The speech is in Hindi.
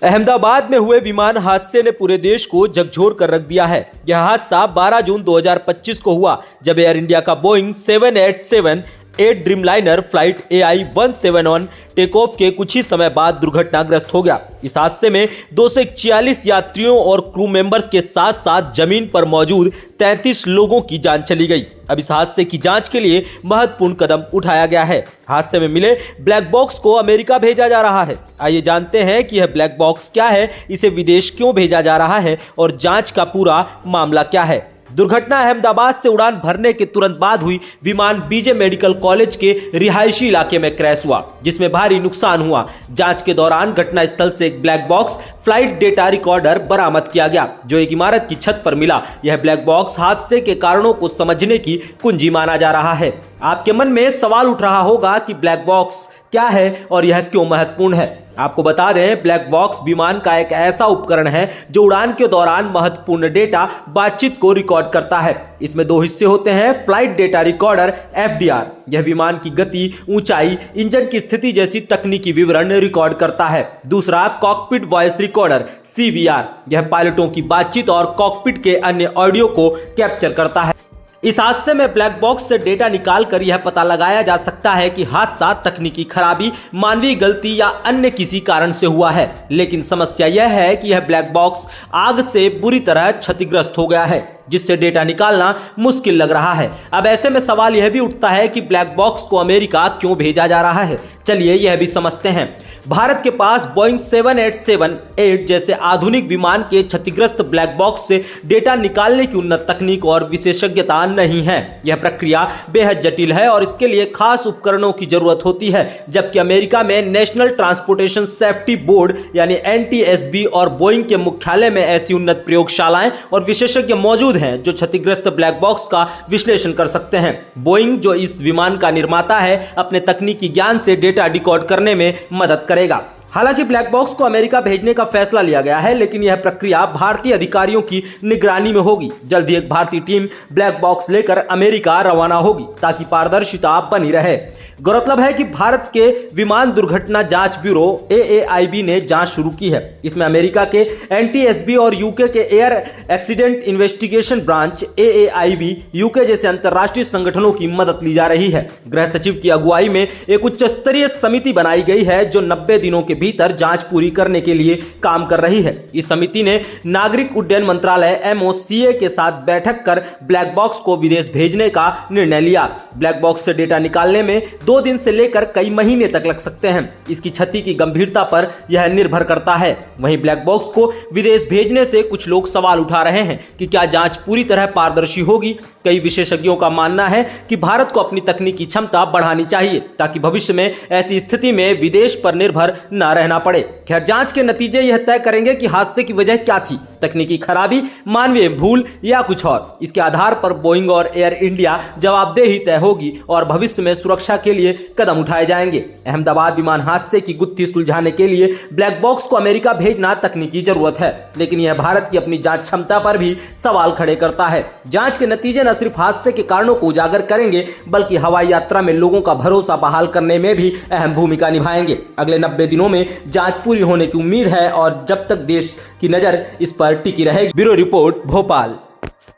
अहमदाबाद में हुए विमान हादसे ने पूरे देश को झकझोर कर रख दिया है। यह हादसा 12 जून 2025 को हुआ जब एयर इंडिया का Boeing 787-8 Dreamliner flight AI-171 take off के कुछ ही समय बाद दुर्घटनाग्रस्त हो गया। इस हादसे में 241 यात्रियों और क्रू मेंबर्स के साथ साथ जमीन पर मौजूद 33 लोगों की जान चली गई। अब इस हादसे की जांच के लिए महत्वपूर्ण कदम उठाया गया है। हादसे में मिले ब्लैक बॉक्स को अमेरिका भेजा जा रहा है। आइए जानते हैं कि यह ब्लैक बॉक्स क्या है, इसे विदेश क्यों भेजा जा रहा है और जांच का पूरा मामला क्या है। दुर्घटना अहमदाबाद से उड़ान भरने के तुरंत बाद हुई। विमान बीजे मेडिकल कॉलेज के रिहायशी इलाके में क्रैश हुआ, जिसमें भारी नुकसान हुआ। जांच के दौरान घटनास्थल से एक black box flight data recorder बरामद किया गया, जो एक इमारत की छत पर मिला। यह ब्लैक बॉक्स हादसे के कारणों को समझने की कुंजी माना जा रहा है। आपके मन में सवाल उठ रहा होगा कि ब्लैक बॉक्स क्या है और यह क्यों महत्वपूर्ण है। आपको बता दें, ब्लैक बॉक्स विमान का एक ऐसा उपकरण है जो उड़ान के दौरान महत्वपूर्ण डेटा बातचीत को रिकॉर्ड करता है। इसमें दो हिस्से होते हैं। फ्लाइट डेटा रिकॉर्डर FDR, यह विमान की गति, ऊंचाई, इंजन की स्थिति जैसी तकनीकी विवरण रिकॉर्ड करता है। दूसरा कॉकपिट वॉइस रिकॉर्डर CVR, यह पायलटों की बातचीत और कॉकपिट के अन्य ऑडियो को कैप्चर करता है। इस हादसे में ब्लैक बॉक्स से डेटा निकालकर यह पता लगाया जा सकता है कि हादसा तकनीकी खराबी, मानवीय गलती या अन्य किसी कारण से हुआ है। लेकिन समस्या यह है कि यह ब्लैक बॉक्स आग से बुरी तरह क्षतिग्रस्त हो गया है, जिससे डेटा निकालना मुश्किल लग रहा है। अब ऐसे में सवाल यह भी उठता है कि ब्लैक बॉक्स को अमेरिका क्यों भेजा जा रहा है। चलिए यह भी समझते हैं। भारत के पास बोइंग 787-8 जैसे आधुनिक विमान के क्षतिग्रस्त ब्लैक बॉक्स से डेटा निकालने की उन्नत तकनीक और विशेषज्ञता नहीं है। यह प्रक्रिया बेहद जटिल है और इसके लिए खास उपकरणों की जरूरत होती है, जबकि अमेरिका में नेशनल ट्रांसपोर्टेशन सेफ्टी बोर्ड यानी NTSB और बोइंग के मुख्यालय में ऐसी उन्नत प्रयोगशालाएं और विशेषज्ञ मौजूद हैं जो क्षतिग्रस्त ब्लैक बॉक्स का विश्लेषण कर सकते हैं। बोइंग, जो इस विमान का निर्माता है, अपने तकनीकी ज्ञान से डेटा डिकोड करने में मदद करेगा। हालांकि ब्लैक बॉक्स को अमेरिका भेजने का फैसला लिया गया है, लेकिन यह प्रक्रिया भारतीय अधिकारियों की निगरानी में होगी। जल्द ही एक भारतीय टीम ब्लैक बॉक्स लेकर अमेरिका रवाना होगी ताकि पारदर्शिता बनी रहे। गौरतलब है कि भारत के विमान दुर्घटना जांच ब्यूरो AAIB ने जांच शुरू की है। इसमें अमेरिका के NTSB और UK के air accident investigation branch AAIB UK जैसे अंतर्राष्ट्रीय संगठनों की मदद ली जा रही है। गृह सचिव की अगुवाई में एक उच्च स्तरीय समिति बनाई गई है जो 90 दिनों के भीतर जांच पूरी करने के लिए काम कर रही है। इस समिति ने नागरिक उड्डयन मंत्रालय MOCA के साथ बैठक कर ब्लैक बॉक्स को विदेश भेजने का निर्णय लिया। ब्लैक बॉक्स से डेटा निकालने में 2 दिन से लेकर कई महीने तक लग सकते हैं। इसकी क्षति की गंभीरता पर यह निर्भर करता है। वहीं ब्लैक बॉक्स को विदेश भेजने से कुछ लोग सवाल उठा रहे हैं कि क्या जांच पूरी तरह पारदर्शी होगी। कई विशेषज्ञों का मानना है कि भारत को अपनी तकनीकी क्षमता बढ़ानी चाहिए ताकि भविष्य में ऐसी स्थिति में विदेश पर निर्भर न रहना पड़े। खैर, जांच के नतीजे यह तय करेंगे कि हादसे की वजह क्या थी, तकनीकी खराबी, मानवीय भूल या कुछ और। इसके आधार पर बोइंग और एयर इंडिया जवाबदेही तय होगी और भविष्य में सुरक्षा के लिए कदम उठाए जाएंगे। अहमदाबाद विमान हादसे की गुत्थी सुलझाने के लिए ब्लैक बॉक्स को अमेरिका भेजना तकनीकी जरूरत है, लेकिन यह भारत की अपनी जांच क्षमता पर भी सवाल खड़े करता है। जांच के नतीजे न सिर्फ हादसे के कारणों को उजागर करेंगे, बल्कि हवाई यात्रा में लोगों का भरोसा बहाल करने में भी अहम भूमिका निभाएंगे। अगले 90 दिनों में जांच पूरी होने की उम्मीद है और जब तक देश की नजर इस पर टिकी रहेगी। Bureau report, Bhopal.